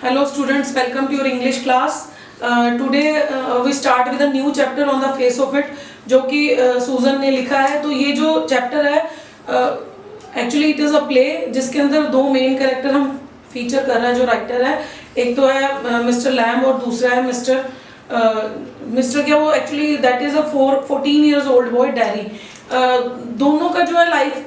Hello students, welcome to your English class. Today we start with a new chapter on the face of it, जो कि सूजन ने लिखा है. तो ये जो चैप्टर है actually it is a play जिसके अंदर दो मेन कैरेक्टर हम फीचर कर रहे हैं. जो राइटर है एक तो है मिस्टर लैम और दूसरा है मिस्टर क्या वो actually that is a 14 years old boy dairy. दोनों का जो है लाइफ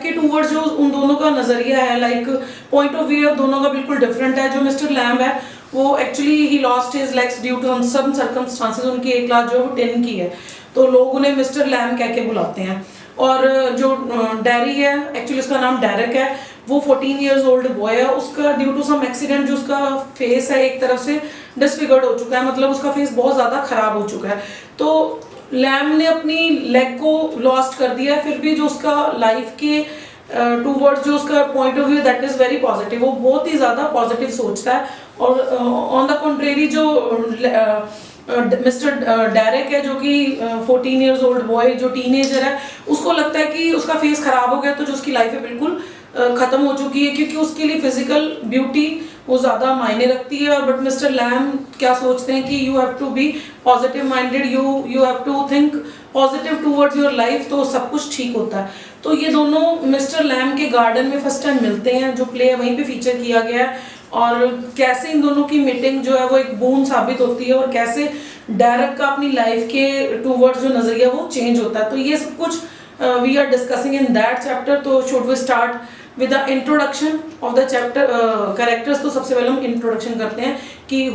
के टूवर्ड्स जो उन दोनों का नज़रिया है, लाइक पॉइंट ऑफ व्यू दोनों का बिल्कुल डिफरेंट है. जो मिस्टर लैम है वो actually he lost his legs due to some circumstances. उनकी एक लात जो है वो 10 की है, तो लोग उन्हें मिस्टर लैम कह के बुलाते हैं. और जो डैरी है एक्चुअली उसका नाम डेरेक है, वो 14 years old बॉय है. उसका ड्यू टू सम एक्सीडेंट जो उसका फेस है एक तरफ से डिसफिगर्ड हो चुका है, मतलब उसका फेस बहुत ज़्यादा ख़राब हो चुका है. तो लैम ने अपनी लेग को लॉस्ट कर दिया है, फिर भी जो उसका लाइफ के टूवर्ड्स जो उसका point of view that is very positive. वो बहुत ही ज़्यादा पॉजिटिव सोचता है. और ऑन द कॉन्ट्रेरी जो मिस्टर डेरेक है जो कि 14 years old बॉय जो टीनेजर है, उसको लगता है कि उसका फेस ख़राब हो गया तो जो उसकी लाइफ है बिल्कुल ख़त्म हो चुकी है, क्योंकि उसके लिए फिजिकल ब्यूटी वो ज़्यादा मायने रखती है. और बट मिस्टर लैम क्या सोचते हैं कि you have to be positive minded, you have to think positive towards your life, तो सब कुछ ठीक होता है. तो ये दोनों मिस्टर लैम के गार्डन में फर्स्ट टाइम मिलते हैं. जो प्ले है वहीं पे फीचर किया गया है, और कैसे इन दोनों की मीटिंग जो है वो एक बून साबित होती है, और कैसे डेरेक का अपनी लाइफ के टूवर्ड्स जो नज़रिया वो चेंज होता है. तो ये सब कुछ we are discussing in that chapter. तो should we start with the introduction of the chapter characters. तो सबसे पहले हम इंट्रोडक्शन करते हैं कि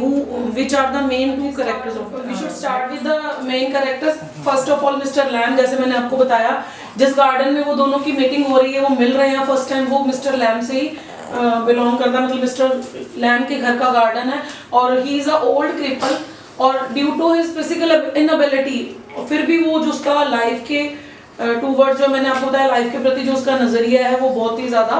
which are the main two characters of. We should start with the main characters. First of all mister Lamb, जैसे मैंने आपको बताया जिस गार्डन में वो दोनों की मीटिंग हो रही है, वो मिल रहे हैं फर्स्ट टाइम, वो मिस्टर लैम से ही बिलोंग करता है, मतलब मिस्टर लैम के घर का गार्डन है. और he is a old cripple, और due to his physical inability फिर भी वो जो उसका लाइफ के टूवर्ड जो मैंने आपको बताया लाइफ के प्रति जो उसका नज़रिया है वो बहुत ही ज़्यादा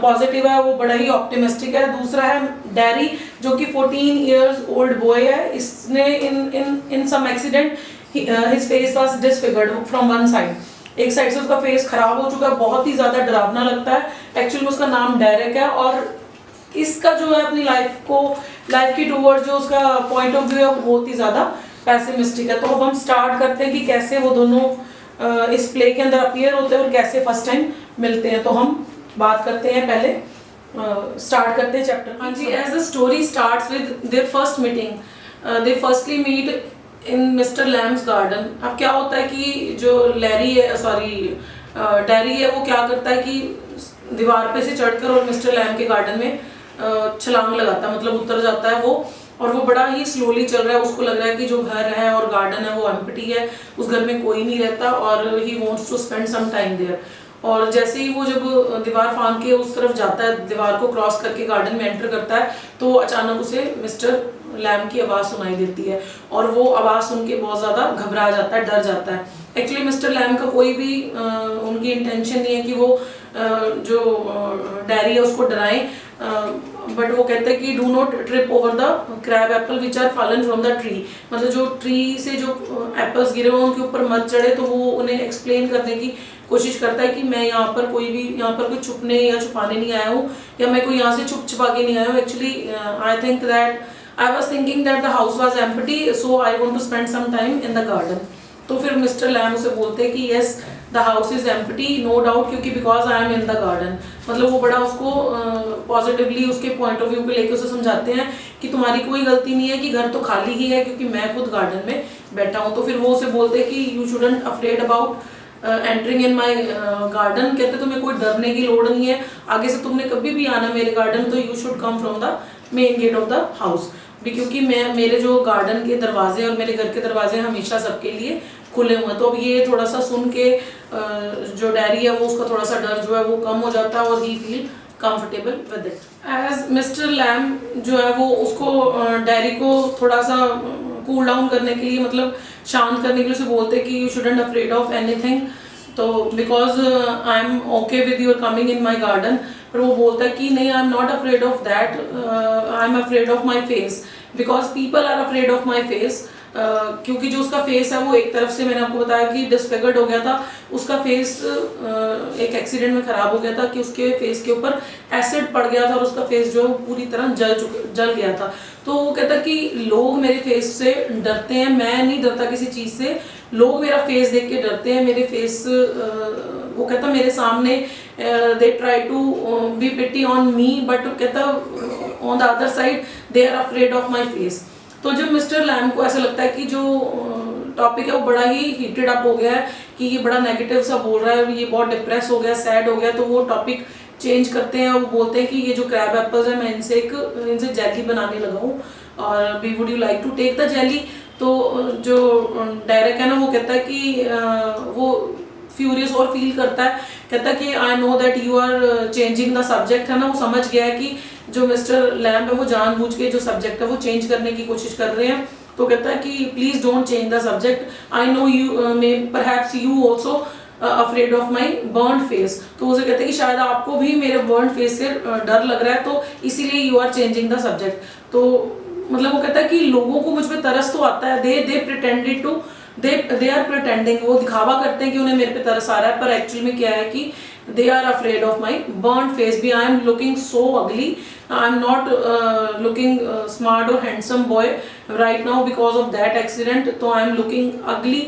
पॉजिटिव है, वो बड़ा ही ऑप्टिमिस्टिक है. दूसरा है डैरी जो कि 14 years old बॉय है. इसने in some accident his face was disfigured from one side. एक साइड से उसका फेस खराब हो चुका है, बहुत ही ज़्यादा डरावना लगता है. एक्चुअली उसका नाम डेरेक है, और इसका जो है अपनी लाइफ की टूवर्ड जो उसका पॉइंट ऑफ व्यू है वो बहुत ही ज़्यादा पैसिमिस्टिक है. तो अब हम स्टार्ट करते हैं कि कैसे वो दोनों इस प्ले के अंदर अपीयर होते हैं और कैसे फर्स्ट टाइम मिलते हैं. तो हम बात करते हैं, पहले स्टार्ट करते हैं चैप्टर. हाँ जी, as the story starts with their first meeting. They firstly meet in mister Lamb's garden. अब क्या होता है कि जो डैरी है वो क्या करता है कि दीवार पे से चढ़कर और मिस्टर लैम के गार्डन में छलांग लगाता है, मतलब उतर जाता है वो. और वो बड़ा ही स्लोली चल रहा है. उसको लग रहा है कि जो घर है और गार्डन है वो एम्प्टी है, उस घर में कोई नहीं रहता, और he wants to spend some time there. और जैसे ही वो जब दीवार फांद के उस तरफ जाता है, दीवार को क्रॉस करके गार्डन में एंटर करता है, तो अचानक उसे मिस्टर लैम की आवाज़ सुनाई देती है, और वो आवाज़ सुन के बहुत ज़्यादा घबरा जाता है, डर जाता है. एक्चुअली मिस्टर लैम का कोई भी उनकी इंटेंशन नहीं है कि वो जो डैरी है उसको डराएं, बट वो कहते हैं कि do not trip over the crab apple which are fallen from the tree. मतलब जो ट्री से जो एप्पल्स गिरे हुए उनके ऊपर मत चढ़े. तो वो उन्हें एक्सप्लेन करने की कोशिश करता है कि मैं यहाँ पर कोई छुपने या छुपाने नहीं आया हूँ, या मैं कोई यहाँ से छुपा के नहीं आया हूँ. Actually I was thinking that the house was empty, so I want to spend some time in the garden. तो फिर मिस्टर लैम उसे बोलते हैं कि yes the house is empty, no doubt, क्योंकि because I am in the garden. मतलब वो बड़ा उसको पॉजिटिवली उसके पॉइंट ऑफ व्यू पे लेके उसे समझाते हैं कि तुम्हारी कोई गलती नहीं है, कि घर तो खाली ही है क्योंकि मैं खुद गार्डन में बैठा हूँ. तो फिर वो उसे बोलते हैं कि you shouldn't afraid about entering in my garden. कहते तुम्हें कोई डरने की लोड़ नहीं है, आगे से तुमने कभी भी आना मेरे गार्डन तो you should come from the main gate of the house, क्योंकि मेरे जो गार्डन के दरवाजे और मेरे घर के दरवाजे हमेशा सबके लिए खुले हुए हैं. तो अब ये थोड़ा सा सुन के जो डैरी है वो उसका थोड़ा सा डर जो है वो कम हो जाता है, और he feel comfortable with it. As mister Lamb जो है वो उसको डैरी को थोड़ा सा कूल डाउन करने के लिए, मतलब शांत करने के लिए उसे बोलते हैं कि you shouldn't afraid of anything, तो because I am okay with your coming in my garden. पर वो बोलता है कि नहीं, I am not afraid of that, I am afraid of my face, because people are afraid of my face. क्योंकि जो उसका फेस है वो एक तरफ से मैंने आपको बताया कि डिसफिगर्ड हो गया था, उसका फेस एक एक्सीडेंट में खराब हो गया था कि उसके फेस के ऊपर एसिड पड़ गया था और उसका फेस जो पूरी तरह जल गया था। तो वो कहता कि लोग मेरे फेस से डरते हैं, मैं नहीं डरता किसी चीज़ से, लोग मेरा फेस देख के डरते हैं, मेरे फेस वो कहता मेरे सामने they try to be pity on me, but कहता on the other side they are afraid of my face. तो जब मिस्टर लैम को ऐसा लगता है कि जो टॉपिक है वो बड़ा ही हीटेड अप हो गया है, कि ये बड़ा नेगेटिव सा बोल रहा है, ये बहुत डिप्रेस हो गया, सैड हो गया, तो वो टॉपिक चेंज करते हैं और बोलते हैं कि ये जो क्रैब एप्पल्स है मैं इनसे जेली बनाने लगा हूँ और we would you like to take the jelly. तो जो डायरेक्ट है ना वो कहता है कि वो फ्यूरियस और फील करता है, कहता है कि I know that you are changing the subject, है ना, वो समझ गया है कि जो मिस्टर लैम्ब है वो जानबूझ के जो सब्जेक्ट है वो चेंज करने की कोशिश कर रहे हैं। तो कहता है कि please don't change the subject, I know you may perhaps you also afraid of my burn face. तो उसे कहते हैं कि शायद आपको भी मेरे बर्न फेस से डर लग रहा है, तो इसीलिए you are changing the subject. तो मतलब वो कहता है कि लोगों को मुझ पर तरस तो आता है, they pretended to they are pretending, वो दिखावा करते हैं कि उन्हें मेरे पे तरस आ रहा है, पर एक्चुअली में क्या है कि they are afraid of my burnt face भी, I am looking so ugly, I am not looking smart or handsome boy right now because of that accident, तो I am looking ugly,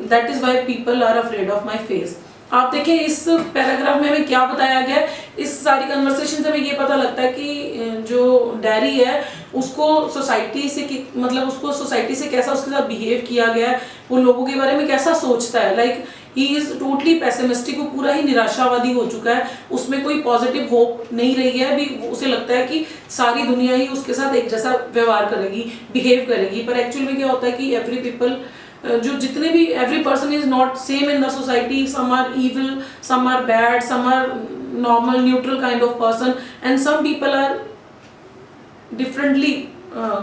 that is why people are afraid of my face। आप देखें इस paragraph में हमें क्या बताया गया है, इस सारी कन्वर्सेशन से हमें ये पता लगता है कि जो डैरी है उसको सोसाइटी से मतलब उसको सोसाइटी से कैसा उसके साथ बिहेव किया गया है, वो लोगों के बारे में कैसा सोचता है, like he is totally pessimistic, वो पूरा ही निराशावादी हो चुका है, उसमें कोई पॉजिटिव होप नहीं रही है, अभी उसे लगता है कि सारी दुनिया ही उसके साथ एक जैसा व्यवहार करेगी, बिहेव करेगी, पर एक्चुअल में क्या होता है कि एवरी पीपल जो जितने भी every person is not same in the society, some are evil, some are bad, some are normal neutral kind of person and some people are differently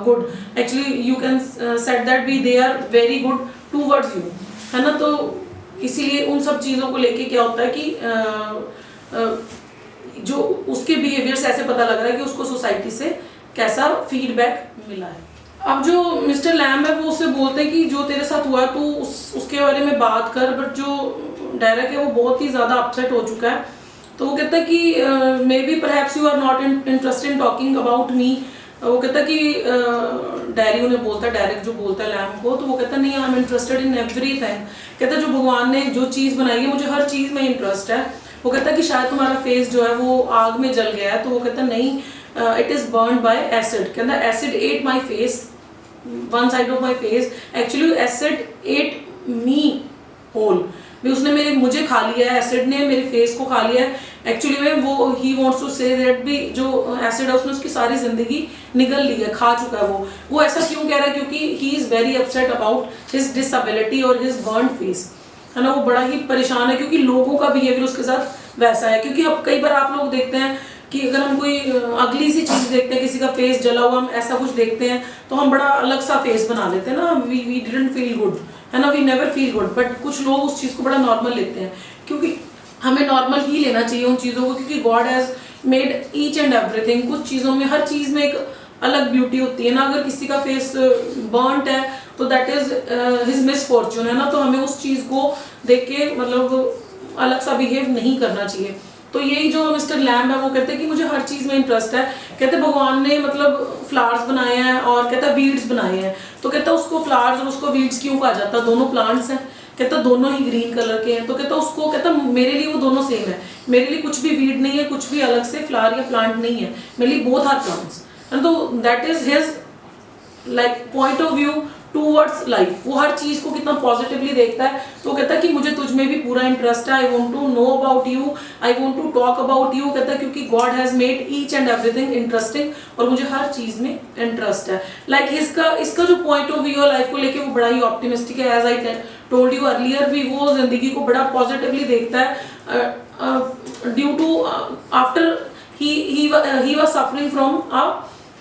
good, actually you can set that be they are very good towards you, है ना। तो इसीलिए उन सब चीज़ों को लेके क्या होता है कि जो उसके बिहेवियर से ऐसे पता लग रहा है कि उसको सोसाइटी से कैसा फीडबैक मिला है। अब जो मिस्टर लैम्ब है वो उससे बोलते हैं कि जो तेरे साथ हुआ तो उसके बारे में बात कर, बट जो डायरेक्ट है वो बहुत ही ज़्यादा अपसेट हो चुका है। तो वो कहता है कि maybe perhaps you are not interested in talking about me. वो कहता है कि डैरी उन्हें बोलता है, डायरेक्ट जो बोलता है लैम्ब को, तो वो कहता है नहीं, I am interested in everything. कहता है जो भगवान ने जो चीज़ बनाई है मुझे हर चीज़ में इंटरेस्ट है। वो कहता है कि शायद तुम्हारा फेस जो है वो आग में जल गया है, तो वो कहता है नहीं, it is burn by acid. कहता है acid at my face, one side of my face, actually acid at me whole, भी उसने मुझे खा लिया है, एसिड ने मेरे फेस को खा लिया है। एक्चुअली में वो he wants to say that भी जो एसिड है उसने उसकी सारी जिंदगी निगल ली है, खा चुका है वो ऐसा क्यों कह रहा है, क्योंकि he is very upset about his disability और हिज बर्न फेस, है ना। वो बड़ा ही परेशान है क्योंकि लोगों का बिहेवियर उसके साथ वैसा है। क्योंकि अब कई बार आप लोग देखते हैं कि अगर हम कोई अगली सी चीज़ देखते हैं, किसी का फेस जला हुआ, हम ऐसा कुछ देखते हैं तो हम बड़ा अलग सा फेस बना लेते हैं ना, वी डिडंट फील गुड, है ना, we never feel good. But कुछ लोग उस चीज़ को बड़ा नॉर्मल लेते हैं, क्योंकि हमें नॉर्मल ही लेना चाहिए उन चीज़ों को, क्योंकि God has made each and everything. कुछ चीज़ों में, हर चीज़ में एक अलग ब्यूटी होती है ना। अगर किसी का फेस बर्नट है तो दैट इज हिज मिसफॉर्चून, है ना, तो हमें उस चीज़ को देख के मतलब अलग सा बिहेव नहीं करना चाहिए। तो यही जो मिस्टर लैम्ब है वो कहते हैं कि मुझे हर चीज़ में इंटरेस्ट है। कहते भगवान ने मतलब फ्लावर्स बनाए हैं और कहता वीड्स बनाए हैं, तो कहता उसको फ्लावर्स और उसको वीड्स क्यों कहा जाता, दोनों प्लांट्स हैं। कहता दोनों ही ग्रीन कलर के हैं, तो कहता उसको, कहता मेरे लिए वो दोनों सेम है, मेरे लिए कुछ भी वीड नहीं है, कुछ भी अलग से फ्लावर या प्लांट नहीं है, मेरे लिए बोथ आर प्लांट्स। एंड तो that is his like point of view towards life. वो हर चीज़ को कितना पॉजिटिवली देखता है। तो कहता है कि मुझे तुझ में भी पूरा इंटरेस्ट है, I want to know about you, I want to talk about you. कहता है क्योंकि God has made each and everything interesting, और मुझे हर चीज़ में इंटरेस्ट है। लाइक इसका जो पॉइंट ऑफ व्यू है लाइफ को लेके वो बड़ा ही ऑप्टिमिस्टिक है। As I told you earlier भी, वो जिंदगी को बड़ा पॉजिटिवली देखता है। Due to after he was suffering from a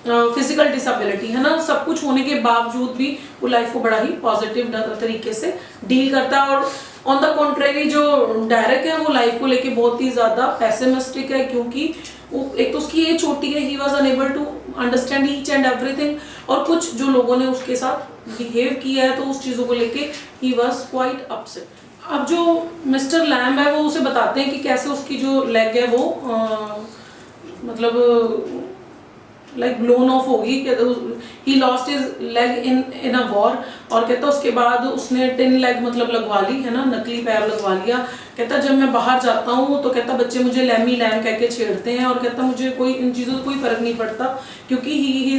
physical disability, है ना, सब कुछ होने के बावजूद भी वो लाइफ को बड़ा ही पॉजिटिव तरीके से डील करता है। और ऑन द कॉन्ट्रेरी जो डायरेक्ट है वो लाइफ को लेके बहुत ही ज़्यादा पेसिमिस्टिक है, क्योंकि वो एक तो उसकी एज छोटी है, he was unable to understand each and everything, और कुछ जो लोगों ने उसके साथ बिहेव किया है तो उस चीज़ों को लेके ही वॉज क्वाइट अपसेट। अब जो मिस्टर लैम्ब है वो उसे बताते हैं कि कैसे उसकी जो लेग है वो मतलब लाइक ब्लोन ऑफ होगी, ही lost his leg in a war. और कहता उसके बाद उसने टिन लेग मतलब लगवा ली है ना, नकली पैर लगवा लिया। कहता जब मैं बाहर जाता हूँ तो कहता बच्चे मुझे लैमी लैम कह के छेड़ते हैं, और कहता मुझे कोई इन चीज़ों से कोई फ़र्क नहीं पड़ता क्योंकि he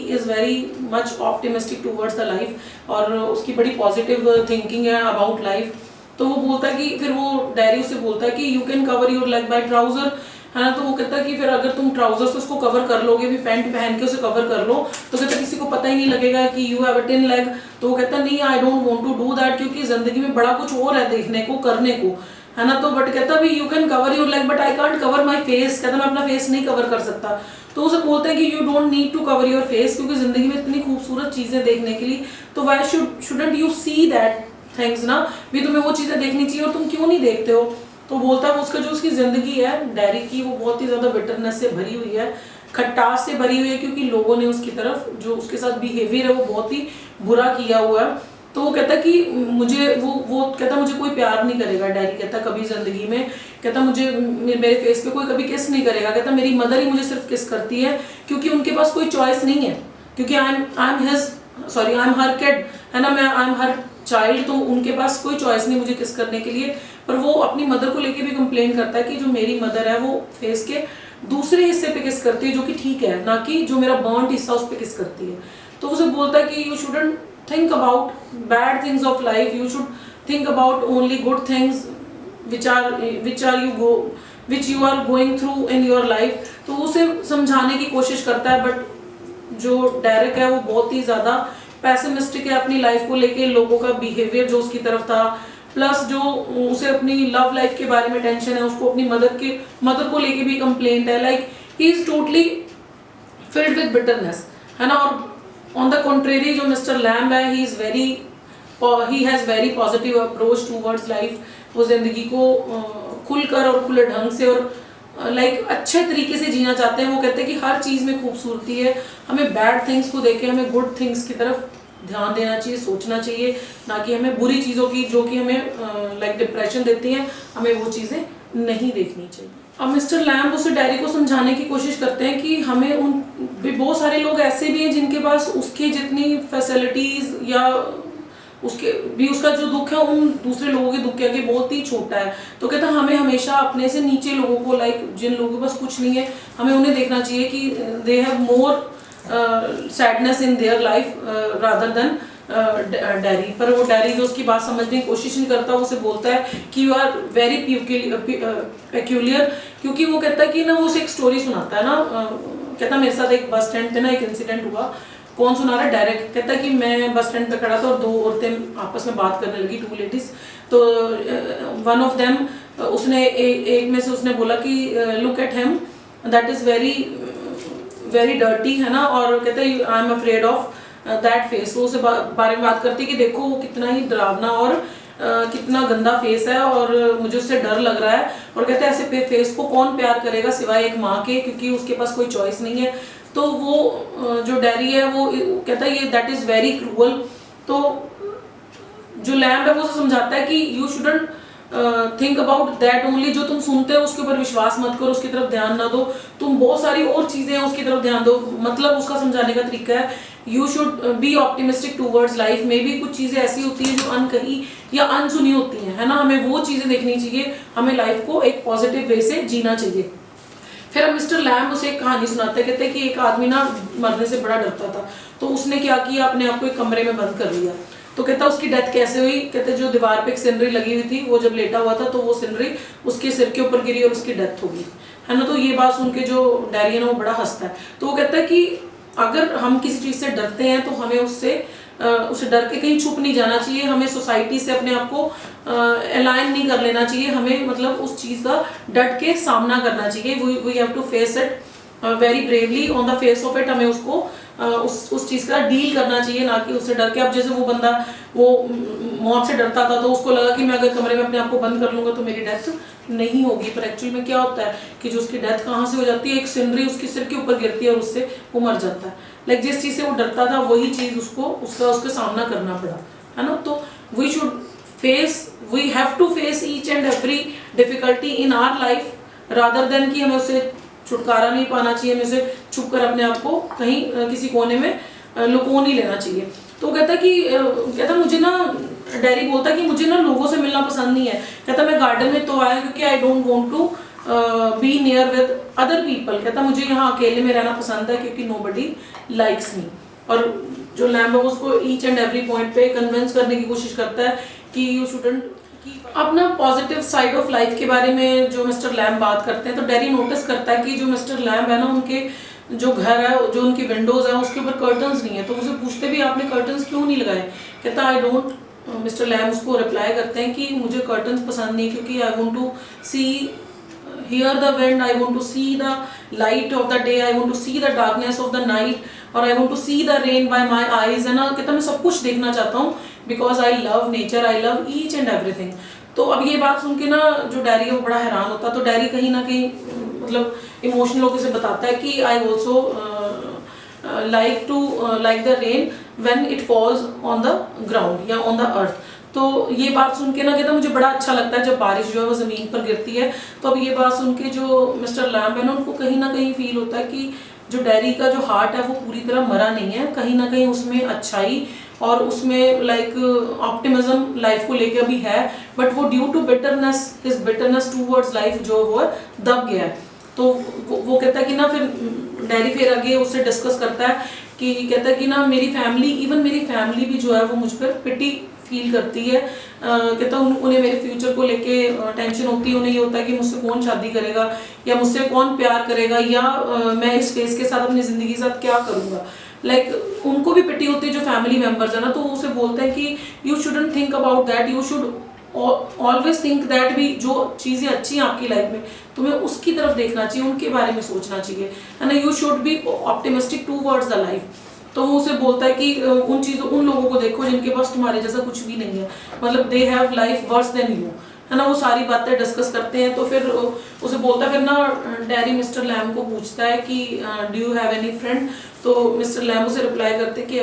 is very much optimistic towards the life, और उसकी बड़ी पॉजिटिव थिंकिंग है अबाउट लाइफ। तो वो बोलता है कि फिर वो डायरी से बोलता है कि you can cover your leg by trouser, है ना। तो वो कहता है कि फिर अगर तुम ट्राउजर से उसको कवर कर लोगे, भी पैंट पहन के उसे कवर कर लो, तो कहता किसी को पता ही नहीं लगेगा कि you have a tin leg. तो वो कहता नहीं, I don't want to do that, क्योंकि जिंदगी में बड़ा कुछ और है देखने को करने को, है ना। तो बट कहता भी you can cover your leg but I can't cover my face, कहता मैं अपना फेस नहीं कवर कर सकता। तो उसे बोलते हैं कि you don't need to cover your face, क्योंकि जिंदगी में इतनी खूबसूरत चीजें देखने के लिए, तो why shouldn't you see that things ना, भी तुम्हें वो चीजें देखनी चाहिए और तुम क्यों नहीं देखते हो। तो बोलता है उसका जो उसकी जिंदगी है डायरी की वो बहुत ही ज्यादा बिटरनेस से भरी हुई है, खटास से भरी हुई है, क्योंकि लोगों ने उसकी तरफ जो उसके साथ बिहेवियर है वो बहुत ही बुरा किया हुआ है। तो वो कहता कि मुझे वो कहता मुझे कोई प्यार नहीं करेगा, डायरी कहता कभी जिंदगी में, कहता मुझे मेरे फेस पे कोई कभी किस नहीं करेगा, कहता मेरी मदर ही मुझे सिर्फ किस करती है क्योंकि उनके पास कोई चॉइस नहीं है, क्योंकि आई एम हर किड, है ना, मैं आई एम हर चाइल्ड, तो उनके पास कोई चॉइस नहीं मुझे किस करने के लिए। पर वो अपनी मदर को लेके भी कंप्लेन करता है कि जो मेरी मदर है वो फेस के दूसरे हिस्से पे किस करती है, जो कि ठीक है, ना कि जो मेरा बर्न्ड हिस्सा उस पे किस करती है। तो उसे बोलता है कि you shouldn't think about bad things of life, you should think about only good things which you are going through in your life. तो उसे समझाने की कोशिश करता है, बट जो डायरेक्ट है वो बहुत ही ज्यादा पैसिमिस्टिक है अपनी लाइफ को लेके, लोगों का बिहेवियर जो उसकी तरफ था, प्लस जो उसे अपनी लव लाइफ के बारे में टेंशन है, उसको अपनी मदर को लेके भी कंप्लेंट है, like he is totally filled with bitterness, है ना। और ऑन द कॉन्ट्रेरी जो मिस्टर लैम्ब है he has very positive approach towards life, वो जिंदगी को खुलकर और खुले ढंग से और लाइक अच्छे तरीके से जीना चाहते हैं। वो कहते हैं कि हर चीज़ में खूबसूरती है, हमें बैड थिंग्स को देखे हमें गुड थिंग्स की तरफ ध्यान देना चाहिए, सोचना चाहिए, ना कि हमें बुरी चीज़ों की जो कि हमें लाइक डिप्रेशन देती हैं, हमें वो चीज़ें नहीं देखनी चाहिए। अब मिस्टर लैम्ब उसे डायरी को समझाने की कोशिश करते हैं कि हमें उन बहुत सारे लोग ऐसे भी हैं जिनके पास उसके जितनी फैसिलिटीज़ या उसका जो दुख है उन दूसरे लोगों के दुख के आगे बहुत ही छोटा है। तो कहता हमें हमेशा अपने से नीचे लोगों को, लाइक जिन लोगों के पास कुछ नहीं है, हमें उन्हें देखना चाहिए कि they have more sadness in their life rather then diary. पर वो डायरी जो उसकी बात समझने की कोशिश नहीं करता, उसे बोलता है कि यू आर वेरी पेक्यूलियर, क्योंकि वो कहता है कि ना वो उसे एक स्टोरी सुनाता है ना, कहता मेरे साथ एक बस स्टैंड पे ना एक इंसिडेंट हुआ। कौन सुना रहा है? डायरेक्ट कहता कि मैं बस स्टैंड पे खड़ा था और दो औरतें आपस में बात करने लगी, 2 लेडीज। तो वन ऑफ देम उसने एक में से उसने बोला कि look at him that is very dirty, है ना, और कहते हैं आई am afraid of that face. वो उसे बारे में बात करती कि देखो वो कितना ही डरावना और कितना गंदा फेस है और मुझे उससे डर लग रहा है। और कहते हैं ऐसे फेस को कौन प्यार करेगा सिवाय एक माँ के, क्योंकि उसके पास कोई चॉइस नहीं है। तो वो जो डायरी है वो कहता है ये दैट इज वेरी क्रूअल। तो जो लैम्ब है वो समझाता है कि you shouldn't think about that only, जो तुम सुनते हो उसके ऊपर विश्वास मत करो, उसकी तरफ ध्यान ना दो, तुम बहुत सारी और चीजें हैं उसकी तरफ ध्यान दो। मतलब उसका समझाने का तरीका है you should be optimistic towards life में भी कुछ चीजें ऐसी होती हैं जो अनकही या अनसुनी होती हैं, है ना, हमें वो चीजें देखनी चाहिए, हमें लाइफ को एक पॉजिटिव वे से जीना चाहिए। फिर अब मिस्टर लैम्ब उसे एक कहानी सुनाते हैं, कहते हैं कि एक आदमी ना मरने से बड़ा डरता था, तो उसने क्या किया, अपने आप को एक कमरे में बंद कर लिया। तो कहता उसकी डेथ कैसे हुई, कहते जो दीवार पे एक सिनरी लगी हुई थी, वो जब लेटा हुआ था तो वो सिनरी उसके सिर के ऊपर गिरी और उसकी डेथ हो गई, है ना। तो ये बात सुन के जो डैरी है ना वो बड़ा हंसता है। तो वो कहता है कि अगर हम किसी चीज़ से डरते हैं तो हमें उसे डर के कहीं छुप नहीं जाना चाहिए, हमें सोसाइटी से अपने आप को अलाइन नहीं कर लेना चाहिए, हमें मतलब उस चीज़ का डट के सामना करना चाहिए। We have to face it very bravely on the face of it, हमें उसको उस चीज़ का डील करना चाहिए, ना कि उससे डर के। अब जैसे वो बंदा वो मौत से डरता था तो उसको लगा कि मैं अगर कमरे में अपने आप को बंद कर लूँगा तो मेरी डेथ नहीं होगी, पर एक्चुअल में क्या होता है कि जो उसकी डेथ कहाँ से हो जाती है, एक सिनरी उसके सिर के ऊपर गिरती है और उससे वो मर जाता है। लाइक जिस चीज़ से वो डरता था वही चीज़ उसके सामना करना पड़ा, है ना। तो we should we have to face each and every difficulty in our life, rather than कि हमें उससे छुटकारा नहीं पाना चाहिए, हमें उसे छुप कर अपने आप को कहीं किसी कोने में लुको नहीं लेना चाहिए। तो कहता मुझे ना, डैरी बोलता कि मुझे ना लोगों से मिलना पसंद नहीं है। कहता मैं गार्डन में तो आया क्योंकि I don't want to be near with other people. कहता मुझे यहाँ अकेले में रहना पसंद है क्योंकि नोबडी लाइक्स मी। और जो लैम्ब है उसको ईच एंड एवरी पॉइंट पे कन्विंस करने की कोशिश करता है कि यू शुडंट। अपना पॉजिटिव साइड ऑफ लाइफ के बारे में जो मिस्टर लैम्ब बात करते हैं, तो डैरी नोटिस करता है कि जो मिस्टर लैम्ब है ना, उनके जो घर है, जो उनकी विंडोज है, उसके ऊपर कर्टन्स नहीं है। तो उसे पूछते भी आपने कर्टन्स क्यों नहीं लगाए? कहता आई डोंट। मिस्टर लैम्ब उसको रिप्लाई करते हैं कि मुझे कर्टन्स पसंद नहीं क्योंकि I want to see hear the wind, I want to see the light of the day, I want to see the darkness of the night, और I want to see the rain by my eyes, है ना। कहता मैं सब कुछ देखना चाहता हूँ because I love nature, I love each and everything. तो अब ये बात सुन के ना जो डैरी है वो बड़ा हैरान होता है। तो डैरी कहीं ना कहीं मतलब इमोशनल होकर से बताता है कि I also like the rain when it falls on the ground या ऑन द अर्थ। तो ये बात सुन के ना कहता मुझे बड़ा अच्छा लगता है जब बारिश जो है वो ज़मीन पर गिरती है। तो अब ये बात सुन के जो मिस्टर लैम्ब है ना, उनको कहीं ना कहीं फील होता है कि जो डैरी का जो हार्ट है वो पूरी तरह मरा नहीं है, कहीं ना कहीं उसमें अच्छाई और उसमें लाइक ऑप्टिमिज्म लाइफ को लेकर भी है, बट वो due to bitterness, his bitterness towards life जो वो दब गया है। तो वो कहता है कि ना, फिर डैरी फिर आगे उससे डिस्कस करता है कि कहता है कि ना मेरी फैमिली, इवन मेरी फैमिली भी जो है वो मुझ पर पिटी फील करती है। कहता उन्हें मेरे फ्यूचर को लेके टेंशन होती है, उन्हें ये होता है कि मुझसे कौन शादी करेगा या मुझसे कौन प्यार करेगा या मैं इस फेस के साथ अपनी ज़िंदगी के साथ क्या करूँगा। लाइक उनको भी पिटी होती है जो फैमिली मेम्बर्स है ना। तो उसे बोलते हैं कि you shouldn't think about that, you should always think that भी जो चीज़ें अच्छी हैं आपकी लाइफ में तुम्हें उसकी तरफ देखना चाहिए, उनके बारे में सोचना चाहिए, है ना। You should be optimistic towards the life. तो वो उसे बोलता है कि उन लोगों को देखो जिनके पास तुम्हारे जैसा कुछ भी नहीं है, मतलब they have life worse than you, है ना। वो सारी बातें डिस्कस करते हैं। तो फिर उसे बोलता है, फिर ना डैरी मिस्टर लैम्ब को पूछता है कि do you have any friend? तो मिस्टर लैम्ब उसे रिप्लाई करते हैं कि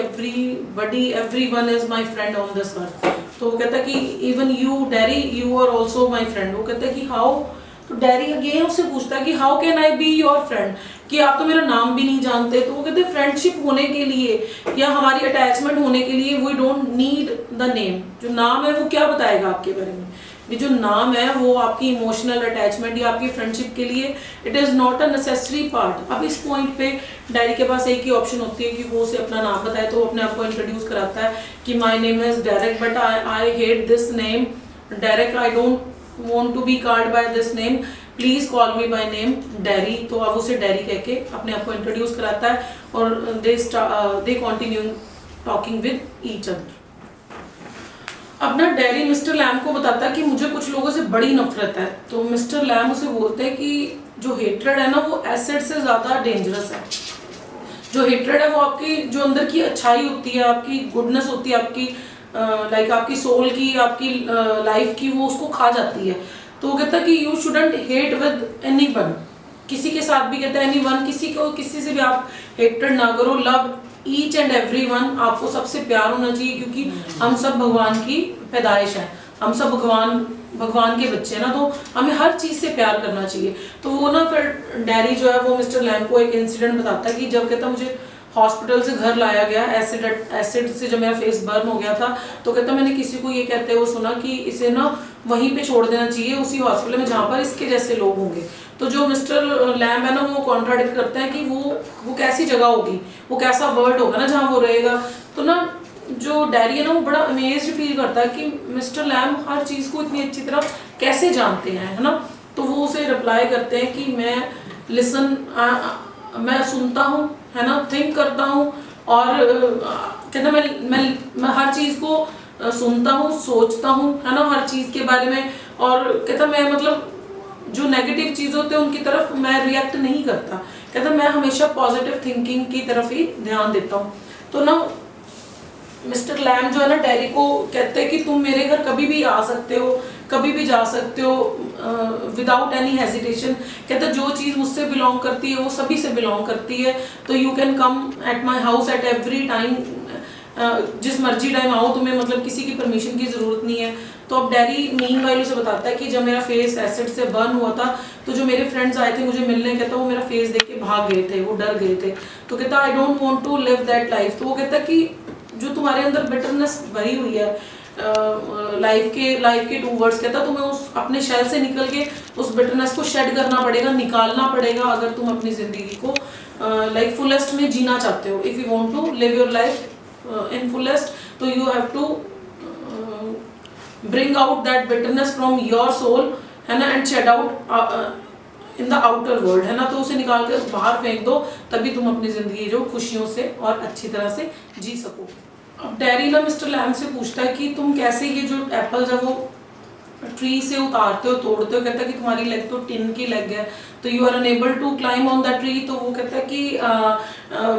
everyone is my friend on this earth. तो वो कहता है कि even you Derry, you are also my friend. वो कहता है कि हाउ? तो डैरी अगेन उससे पूछता है कि how can I be your friend, कि आप तो मेरा नाम भी नहीं जानते। तो वो कहते हैं फ्रेंडशिप होने के लिए या हमारी अटैचमेंट होने के लिए we don't need the name. जो नाम है वो क्या बताएगा आपके बारे में, ये जो नाम है वो आपकी इमोशनल अटैचमेंट या आपकी फ्रेंडशिप के लिए it is not a necessary part. अब इस पॉइंट पे डैरी के पास एक ही ऑप्शन होती है कि वो उसे अपना नाम बताए। तो वो अपने आप को इंट्रोड्यूस कराता है कि my name is Derek but I hate this name Derek, I don't want to be called by this name, please call me by name dairy. तो अब उसे डैरी कह के अपने आप को इंट्रोड्यूस कराता है और they continue talking with each other। अब ना डैरी मिस्टर लैम्ब को बताता है कि मुझे कुछ लोगों से बड़ी नफरत है। तो मिस्टर लैम्ब उसे बोलते हैं कि जो हेट्रेड है ना वो एसिड से ज़्यादा डेंजरस है। जो हेट्रेड है वो आपकी जो अंदर की अच्छाई होती है, आपकी गुडनेस होती है, आपकी लाइक आपकी सोल की, आपकी लाइफ की, वो उसको खा जाती है। तो वो कहता है कि you shouldn't hate with anyone, किसी के साथ भी कहता है एनीवन, किसी से भी आप हेट्रेड ना करो, लव ईच एंड एवरीवन, आपको सबसे प्यार होना चाहिए क्योंकि हम सब भगवान की पैदाइश है, हम सब भगवान के बच्चे हैं ना, तो हमें हर चीज़ से प्यार करना चाहिए। तो वो ना फिर डैरी जो है वो मिस्टर लैम्ब को एक इंसिडेंट बताता है कि जब कहता मुझे हॉस्पिटल से घर लाया गया एसिड से जब मेरा फेस बर्न हो गया था, तो कहता मैंने किसी को ये कहते हुए सुना कि इसे ना वहीं पे छोड़ देना चाहिए उसी हॉस्पिटल में जहाँ पर इसके जैसे लोग होंगे। तो जो मिस्टर लैम्ब है ना वो कॉन्ट्राडिक्ट करते हैं कि वो कैसी जगह होगी, वो कैसा वर्ल्ड होगा ना जहाँ वो रहेगा। तो ना जो डैरी है ना वो बड़ा अमेज्ड फील करता है कि मिस्टर लैम्ब हर चीज़ को इतनी अच्छी तरह कैसे जानते हैं, है ना। तो वो उसे रिप्लाई करते हैं कि मैं सुनता हूँ, है ना, थिंक करता हूँ और कहता मैं हर चीज़ को सुनता हूँ, सोचता हूँ, है ना, हर चीज़ के बारे में। और कहता मैं मतलब जो नेगेटिव चीज़ होते हैं उनकी तरफ मैं रिएक्ट नहीं करता। कहता मैं हमेशा पॉजिटिव थिंकिंग की तरफ ही ध्यान देता हूँ। तो ना मिस्टर लैम जो है ना डैरी को कहते हैं कि तुम मेरे घर कभी भी आ सकते हो, कभी भी जा सकते हो विदाउट एनी हेजिटेशन। कहते हैं जो चीज़ मुझसे बिलोंग करती है वो सभी से बिलोंग करती है, तो you can come at my house at every time, जिस मर्जी टाइम आओ, तुम्हें मतलब किसी की परमिशन की ज़रूरत नहीं है। तो अब डैरी मीनवाइल उसे बताता है कि जब मेरा फेस एसिड से बर्न हुआ था तो जो मेरे फ्रेंड्स आए थे मुझे मिलने, कहता वो मेरा फेस देख के भाग गए थे, वो डर गए थे। तो कहता I don't want to live that life. तो वो कहता कि जो तुम्हारे अंदर बिटरनेस भरी हुई है लाइफ के टूवर्ड्स, कहता तुम्हें उस अपने शेल से निकल के उस बिटरनेस को शेड करना पड़ेगा, निकालना पड़ेगा, अगर तुम अपनी ज़िंदगी को लाइक फुलेस्ट में जीना चाहते हो। If you want to live your life in fullest, तो you have to bring out that bitterness from your soul, है ना, and shed out in the outer world, है ना। तो उसे निकाल कर बाहर फेंक दो, तभी तुम अपनी ज़िंदगी जो खुशियों से और अच्छी तरह से जी सको। अब डैरी ना मिस्टर लैम से पूछता है कि तुम कैसे ये जो एप्पल्स है वो ट्री से उतारते हो, तोड़ते हो। कहता है कि तुम्हारी लेग तो टिन की लेग है, तो you are unable to climb on that tree. तो वो कहता है कि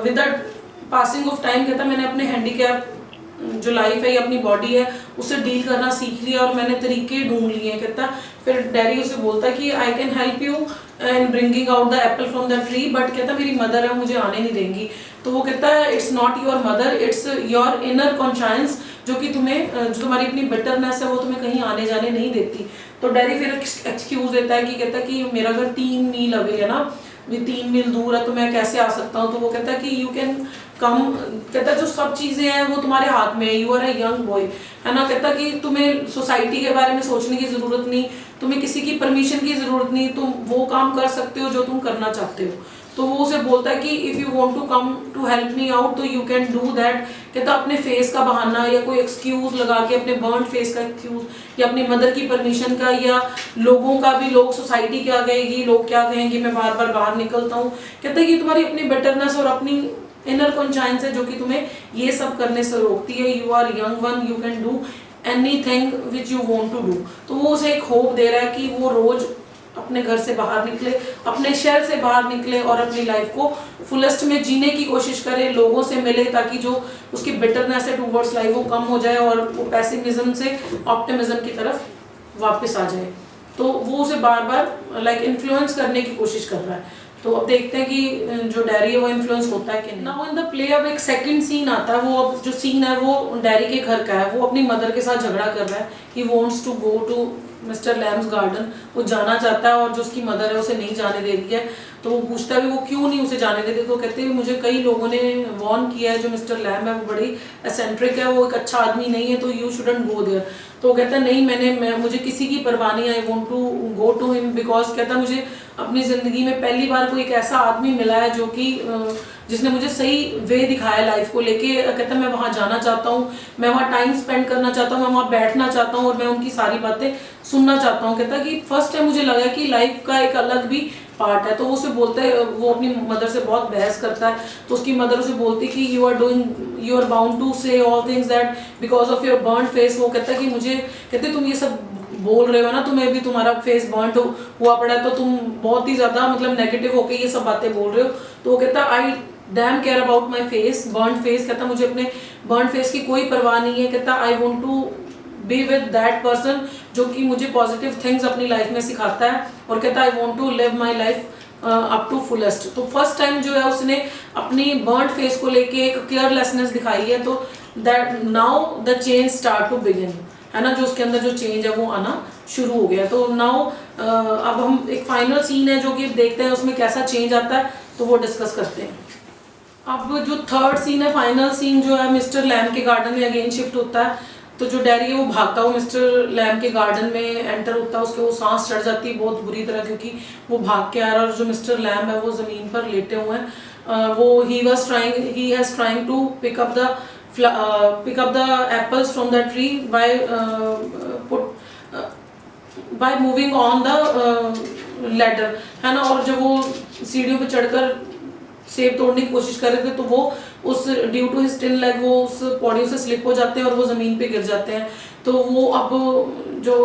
with the passing of time, कहता है मैंने अपने हैंडीकैप जो लाइफ है या अपनी बॉडी है उससे डील करना सीख लिया और मैंने तरीके ढूंढ लिए। कहता फिर डैरी उसे बोलता है कि I can help you in bringing out the Apple from the tree, but कहता मेरी मदर है, मुझे आने नहीं देंगी। तो वो कहता है it's not your mother, it's your inner conscience, जो कि तुम्हें जो तुम्हारी अपनी बिटरनेस है वो तुम्हें कहीं आने जाने नहीं देती। तो डैरी फिर एक्सक्यूज देता है कि कहता है कि मेरा घर 3 मील अवे है ना, 3 मील दूर है, तो मैं कैसे आ सकता हूँ। तो वो कहता है कि यू कैन कम, कहता है जो सब चीज़ें हैं वो तुम्हारे हाथ में है, you are a young boy, है ना। कहता कि तुम्हें सोसाइटी के बारे में सोचने की ज़रूरत नहीं, तुम्हें किसी की परमिशन की ज़रूरत नहीं, तुम वो काम कर सकते हो जो तुम करना चाहते हो। तो वो उसे बोलता है कि if you want to come to help me out तो यू कैन डू दैट। कहता अपने फेस का बहाना या कोई एक्सक्यूज़ लगा के, अपने बर्न फेस का एक्सक्यूज़ या अपनी मदर की परमिशन का या लोगों का भी, लोग सोसाइटी क्या कहेगी, लोग क्या कहेंगे, मैं बार बार बाहर निकलता हूँ। कहता है कि तुम्हारी अपनी बेटरनेस और अपनी इनर कॉन्शियंस है जो कि तुम्हें ये सब करने से रोकती है। You are young one, you can do anything which you want to do. तो वो उसे एक होप दे रहा है कि वो रोज अपने घर से बाहर निकले, अपने शहर से बाहर निकले और अपनी लाइफ को फुलेस्ट में जीने की कोशिश करे, लोगों से मिले, ताकि जो उसकी बिटरनेस है टूवर्ड्स लाइफ वो कम हो जाए और वो पेसिमिज्म से ऑप्टिमिज्म की तरफ वापस आ जाए। तो वो उसे बार बार लाइक इन्फ्लुएंस करने की कोशिश कर रहा है। तो अब देखते हैं कि जो डैरी है वो इन्फ्लुएंस होता है कि नहीं। नाउ इन द प्ले अब एक सेकंड सीन आता है। वो अब जो सीन है वो डैरी के घर का है। वो अपनी मदर के साथ झगड़ा कर रहा है। He wants to go to mister Lamb's garden, वो जाना चाहता है और जो उसकी मदर है उसे नहीं जाने दे रही है। तो वो पूछता है कि वो क्यों नहीं उसे जाने देते। तो कहते हैं मुझे कई लोगों ने वार्न किया है, जो मिस्टर लैम है वो बड़ी एसेंट्रिक है, वो एक अच्छा आदमी नहीं है, तो यू शुडंट गो देयर। तो वो कहता है नहीं, मुझे किसी की परवाह नहीं, I want to go to him because कहता मुझे अपनी ज़िंदगी में पहली बार कोई एक ऐसा आदमी मिला है जो कि जिसने मुझे सही वे दिखाया लाइफ को लेके। कहता मैं वहाँ जाना चाहता हूँ, मैं वहाँ टाइम स्पेंड करना चाहता हूँ, मैं वहाँ बैठना चाहता हूँ और मैं उनकी सारी बातें सुनना चाहता हूँ। कहता कि फर्स्ट टाइम मुझे लगा कि लाइफ का एक अलग भी पार्ट है। तो वो उसे बोलता है, वो अपनी मदर से बहुत बहस करता है। तो उसकी मदर उसे बोलती है कि यू आर बाउंड टू से all things that because of your burn face. वो कहता है कि मुझे, कहते तुम ये सब बोल रहे हो ना, तुम्हें भी तुम्हारा फेस बर्न हुआ पड़ा है, तो तुम बहुत ही ज़्यादा मतलब नेगेटिव होके ये सब बातें बोल रहे हो। तो वो कहता I damn care about my face, burn face. कहता मुझे अपने बर्न फेस की कोई परवाह नहीं है। कहता I want to be with that person जो कि मुझे पॉजिटिव थिंग्स अपनी लाइफ में सिखाता है। और कहता I want to live my life up to fullest. तो फर्स्ट टाइम जो है उसने अपनी बर्न फेस को लेके एक केयरलेसनेस दिखाई है। तो that now the change start to begin, है ना, जो उसके अंदर जो चेंज है वो आना शुरू हो गया। तो नाउ अब हम एक फाइनल सीन है जो कि देखते हैं उसमें कैसा चेंज आता है, तो वो डिस्कस करते हैं। अब जो थर्ड सीन है, फाइनल सीन जो है, मिस्टर लैम के गार्डन में अगेन शिफ्ट होता है। तो जो डैरी है वो भागता हुआ मिस्टर लैम के गार्डन में एंटर होता है। उसके वो सांस चढ़ जाती है बहुत बुरी तरह, क्योंकि वो भाग के आ रहा है और जो मिस्टर लैम है वो ज़मीन पर लेटे हुए हैं। वो he has trying to pick up the apples from the tree by moving on the ladder, है ना। और जब वो सीढ़ियों पे चढ़कर सेब तोड़ने की कोशिश कर रहे थे तो वो उस due to his tin leg वो उस पौड़ी से स्लिप हो जाते हैं और वो ज़मीन पे गिर जाते हैं। तो वो अब जो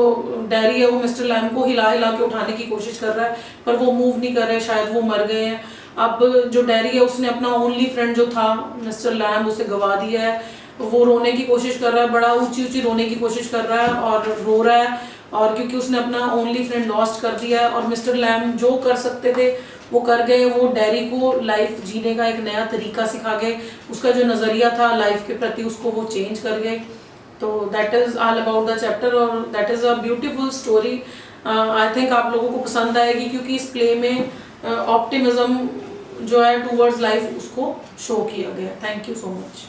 डैरी है वो मिस्टर लैम को हिला हिला के उठाने की कोशिश कर रहा है, पर वो मूव नहीं कर रहे, शायद वो मर गए हैं। अब जो डैरी है उसने अपना ओनली फ्रेंड जो था मिस्टर लैम उसे गवा दिया है। वो रोने की कोशिश कर रहा है, बड़ा ऊंची ऊंची रोने की कोशिश कर रहा है और रो रहा है, और क्योंकि उसने अपना ओनली फ्रेंड लॉस्ट कर दिया है। और मिस्टर लैम जो कर सकते थे वो कर गए, वो डैरी को लाइफ जीने का एक नया तरीका सिखा गए, उसका जो नज़रिया था लाइफ के प्रति उसको वो चेंज कर गए। तो that is all about the chapter, और that is a beautiful story. I think आप लोगों को पसंद आएगी, क्योंकि इस प्ले में ऑप्टिमिज्म जो है टूवर्ड्स लाइफ उसको शो किया गया। Thank you so much.